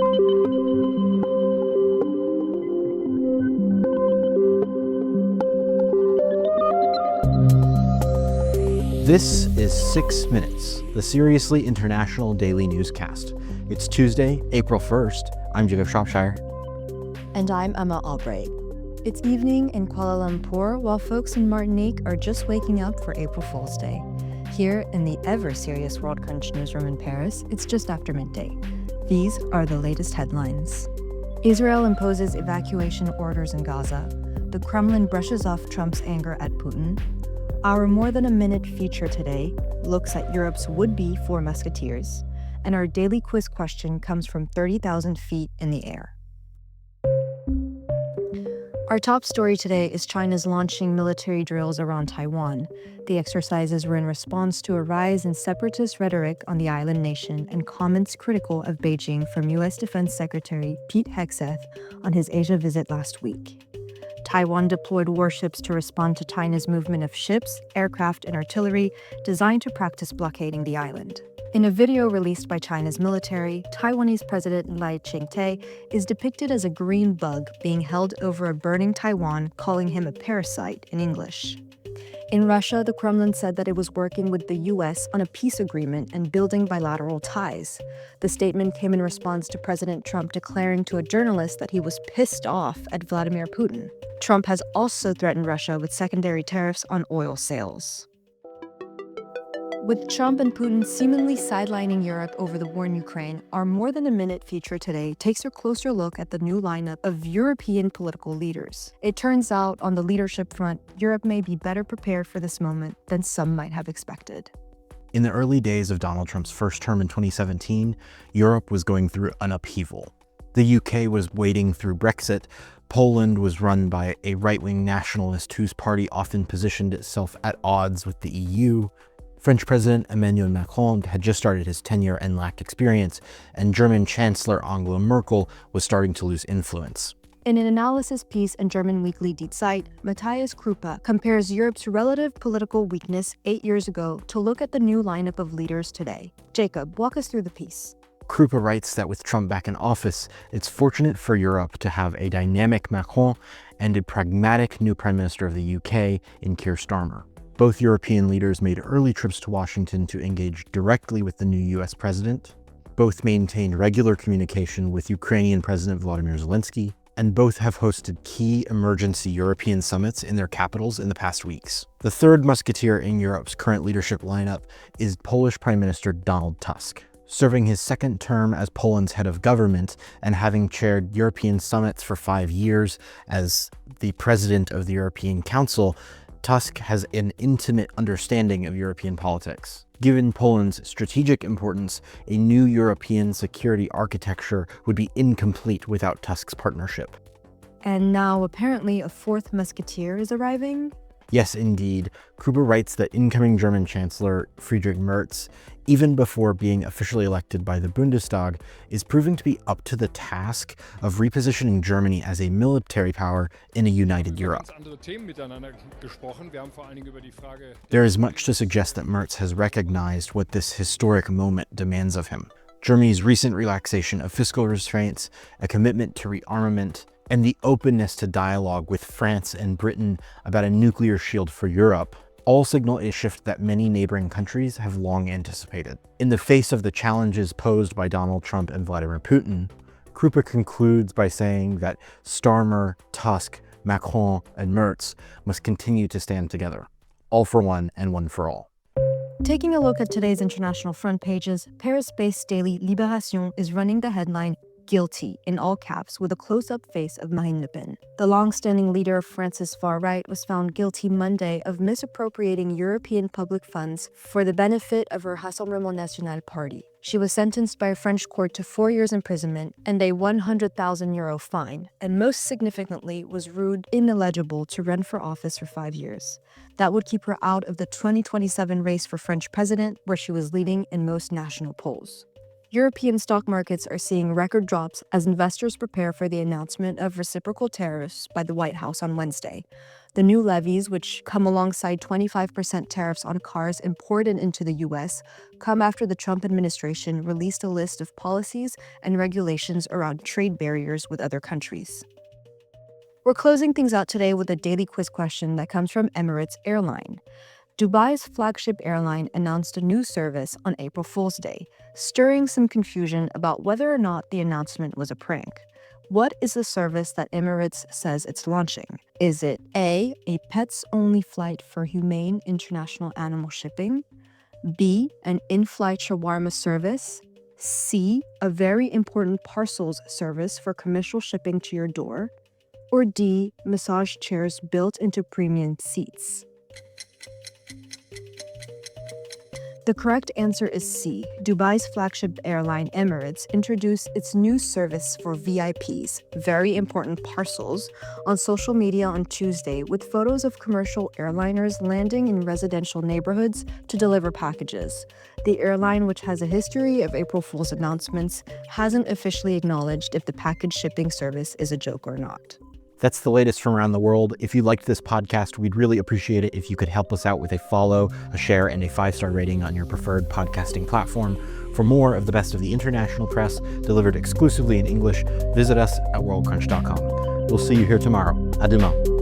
This is 6 Minutes, the Seriously International Daily Newscast. It's Tuesday, April 1st. I'm Jacob Shropshire. And I'm Emma Albright. It's evening in Kuala Lumpur while folks in Martinique are just waking up for April Fool's Day. Here in the ever-serious World Crunch newsroom in Paris, it's just after midday. These are the latest headlines. Israel imposes evacuation orders in Gaza. The Kremlin brushes off Trump's anger at Putin. Our More Than a Minute feature today looks at Europe's would-be four musketeers. And our daily quiz question comes from 30,000 feet in the air. Our top story today is China's launching military drills around Taiwan. The exercises were in response to a rise in separatist rhetoric on the island nation and comments critical of Beijing from U.S. Defense Secretary Pete Hegseth on his Asia visit last week. Taiwan deployed warships to respond to China's movement of ships, aircraft, and artillery designed to practice blockading the island. In a video released by China's military, Taiwanese President Lai Ching-te is depicted as a green bug being held over a burning Taiwan, calling him a parasite in English. In Russia, the Kremlin said that it was working with the U.S. on a peace agreement and building bilateral ties. The statement came in response to President Trump declaring to a journalist that he was pissed off at Vladimir Putin. Trump has also threatened Russia with secondary tariffs on oil sales. With Trump and Putin seemingly sidelining Europe over the war in Ukraine, our More Than a Minute feature today takes a closer look at the new lineup of European political leaders. It turns out, on the leadership front, Europe may be better prepared for this moment than some might have expected. In the early days of Donald Trump's first term in 2017, Europe was going through an upheaval. The UK was wading through Brexit. Poland was run by a right-wing nationalist whose party often positioned itself at odds with the EU. French President Emmanuel Macron had just started his tenure and lacked experience, and German Chancellor Angela Merkel was starting to lose influence. In an analysis piece in German weekly Die Zeit, Matthias Krupa compares Europe's relative political weakness 8 years ago to look at the new lineup of leaders today. Jacob, walk us through the piece. Krupa writes that with Trump back in office, it's fortunate for Europe to have a dynamic Macron and a pragmatic new Prime Minister of the UK in Keir Starmer. Both European leaders made early trips to Washington to engage directly with the new US president. Both maintained regular communication with Ukrainian President Volodymyr Zelensky, and both have hosted key emergency European summits in their capitals in the past weeks. The third musketeer in Europe's current leadership lineup is Polish Prime Minister Donald Tusk. Serving his second term as Poland's head of government and having chaired European summits for 5 years as the president of the European Council, Tusk has an intimate understanding of European politics. Given Poland's strategic importance, a new European security architecture would be incomplete without Tusk's partnership. And now apparently a fourth musketeer is arriving? Yes, indeed. Krupa writes that incoming German Chancellor Friedrich Merz, even before being officially elected by the Bundestag, is proving to be up to the task of repositioning Germany as a military power in a united Europe. There is much to suggest that Merz has recognized what this historic moment demands of him. Germany's recent relaxation of fiscal restraints, a commitment to rearmament, and the openness to dialogue with France and Britain about a nuclear shield for Europe all signal a shift that many neighboring countries have long anticipated. In the face of the challenges posed by Donald Trump and Vladimir Putin, Krupa concludes by saying that Starmer, Tusk, Macron, and Merz must continue to stand together, all for one and one for all. Taking a look at today's international front pages, Paris-based daily Libération is running the headline "Guilty" in all caps with a close-up face of Marine Le Pen. The long-standing leader of France's far right was found guilty Monday of misappropriating European public funds for the benefit of her Rassemblement National party. She was sentenced by a French court to 4 years imprisonment and a €100,000 fine, and most significantly was ruled ineligible to run for office for 5 years. That would keep her out of the 2027 race for French president, where she was leading in most national polls. European stock markets are seeing record drops as investors prepare for the announcement of reciprocal tariffs by the White House on Wednesday. The new levies, which come alongside 25% tariffs on cars imported into the US, come after the Trump administration released a list of policies and regulations around trade barriers with other countries. We're closing things out today with a daily quiz question that comes from Emirates Airline. Dubai's flagship airline announced a new service on April Fool's Day, stirring some confusion about whether or not the announcement was a prank. What is the service that Emirates says it's launching? Is it A, a pets-only flight for humane international animal shipping? B, an in-flight shawarma service? C, a very important parcels service for commercial shipping to your door? Or D, massage chairs built into premium seats? The correct answer is C. Dubai's flagship airline Emirates introduced its new service for VIPs, very important parcels, on social media on Tuesday with photos of commercial airliners landing in residential neighborhoods to deliver packages. The airline, which has a history of April Fool's announcements, hasn't officially acknowledged if the package shipping service is a joke or not. That's the latest from around the world. If you liked this podcast, we'd really appreciate it if you could help us out with a follow, a share, and a 5-star rating on your preferred podcasting platform. For more of the best of the international press delivered exclusively in English, visit us at worldcrunch.com. We'll see you here tomorrow. À demain.